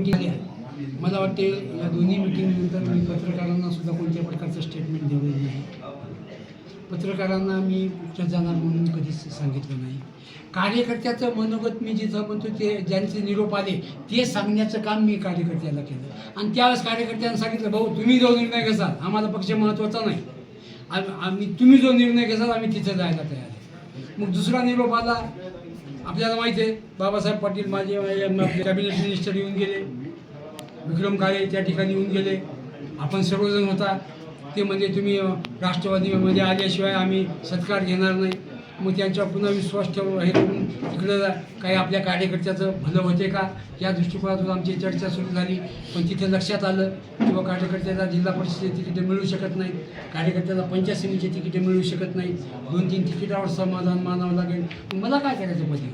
मला वाटते या दोन्ही मिटिंगनंतर मी पत्रकारांना सुद्धा कोणत्या प्रकारचं स्टेटमेंट दिलेलं नाही. पत्रकारांना मी कुठं जाणार म्हणून कधीच सांगितलं नाही. कार्यकर्त्याचं मनोगत मी जिथं म्हणतो ते ज्यांचे निरोप आले ते सांगण्याचं काम मी कार्यकर्त्याला केलं आणि त्यावेळेस कार्यकर्त्यांना सांगितलं, भाऊ तुम्ही जो निर्णय घ्याल आम्हाला पक्ष महत्त्वाचा नाही, आम्ही तुम्ही जो निर्णय घ्याल आम्ही तिथं जायला तयार आहे. मग दुसरा निरोप आला. आपल्याला माहिती आहे बाबासाहेब पाटील माझे आपले कॅबिनेट मिनिस्टर येऊन गेले, विक्रम काळे त्या ठिकाणी येऊन गेले, आपण सर्वजण होता. ते म्हणजे तुम्ही राष्ट्रवादीमध्ये आल्याशिवाय आम्ही सत्कार घेणार नाही. मग त्यांच्यावर पुन्हा विश्वास ठेवून हे करून तिकडं काही आपल्या कार्यकर्त्याचं भलं होते का या दृष्टिकोनातून आमची चर्चा सुरू झाली. पण तिथे लक्षात आलं की बा कार्यकर्त्याला जिल्हा परिषदेची तिकीटे मिळू शकत नाहीत, कार्यकर्त्याला पंचायत समितीची तिकीटे मिळू शकत नाहीत, 2-3 तिकिटावर समाधान मानावं लागेल. मला काय करायचं मध्ये?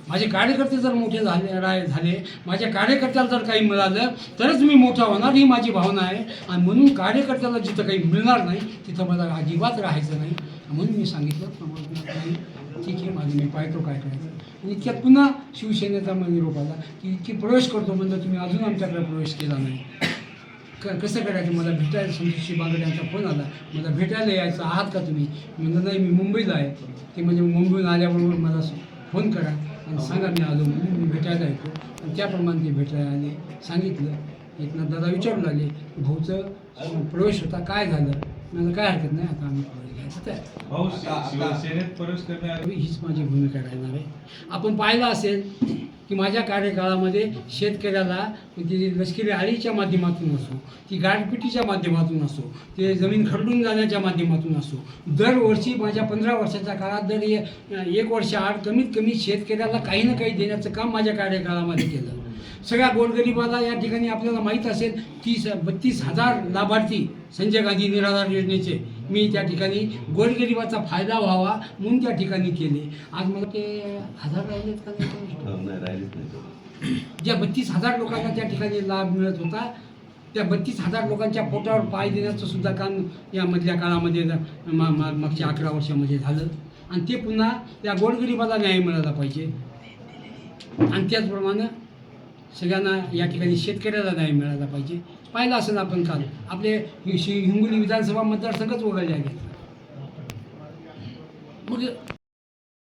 माझे कार्यकर्ते जर मोठे झाले माझ्या कार्यकर्त्याला जर काही मिळालं तरच मी मोठा होणार, ही माझी भावना आहे. आणि म्हणून कार्यकर्त्याला जिथं काही मिळणार नाही तिथं मला अजिबात राहायचं नाही. म्हणून मी सांगितलं ठीक आहे माझं मी पाहतो काय करायचं. आणि इतक्यात पुन्हा शिवसेनेचा निरोप आला की इतकी प्रवेश करतो म्हणजे तुम्ही अजून आमच्याकडे प्रवेश केला नाही. कसं करायचं? मला भेटायला संतोषी बांगडे यांचा फोन आला, मला भेटायला यायचं आहात का तुम्ही? म्हणलं नाही मी मुंबईला आहे. ते म्हणजे मुंबईहून आल्याबरोबर मला फोन करा आणि सांगा मी आलो म्हणून मी भेटायला येतो. आणि त्याप्रमाणे ते भेटायला आले. सांगितलं एकनाथ दादा विचारू लागले भाऊचं प्रवेश होता काय झालं? मला काय हरकत नाही, आता आम्ही प्रवेश घ्यायचं हीच माझी भूमिका राहणार आहे. आपण पाहिलं असेल की माझ्या कार्यकाळामध्ये शेतकऱ्याला ती लष्करी आळीच्या माध्यमातून असो, ती गारपिटीच्या माध्यमातून असो, ते जमीन खरडून जाण्याच्या माध्यमातून असो, दरवर्षी माझ्या 15 वर्षाच्या काळात दर 1 वर्षाआड कमीत कमी शेतकऱ्याला काही ना काही देण्याचं काम माझ्या कार्यकाळामध्ये केलं. सगळ्या गोरगरिबाला या ठिकाणी आपल्याला माहीत असेल 32,000 लाभार्थी संजय गांधी निराधार योजनेचे मी त्या ठिकाणी गोरगरिबाचा फायदा व्हावा म्हणून त्या ठिकाणी केले. आज मला ते 1000 राहिलेत का नाही? ज्या 32,000 लोकांना त्या ठिकाणी लाभ मिळत होता त्या 32,000 लोकांच्या पोटावर पाय देण्याचं सुद्धा काम यामधल्या काळामध्ये मागच्या 11 वर्षामध्ये झालं. आणि ते पुन्हा त्या गोरगरिबाला न्याय मिळाला पाहिजे. आणि त्याचप्रमाणे सगळ्यांना या ठिकाणी शेतकऱ्याला न्याय मिळाला पाहिजे. पाहिलं असेल आपण काल आपले हिंगोली विधानसभा मतदारसंघच वगळले आहेत. मग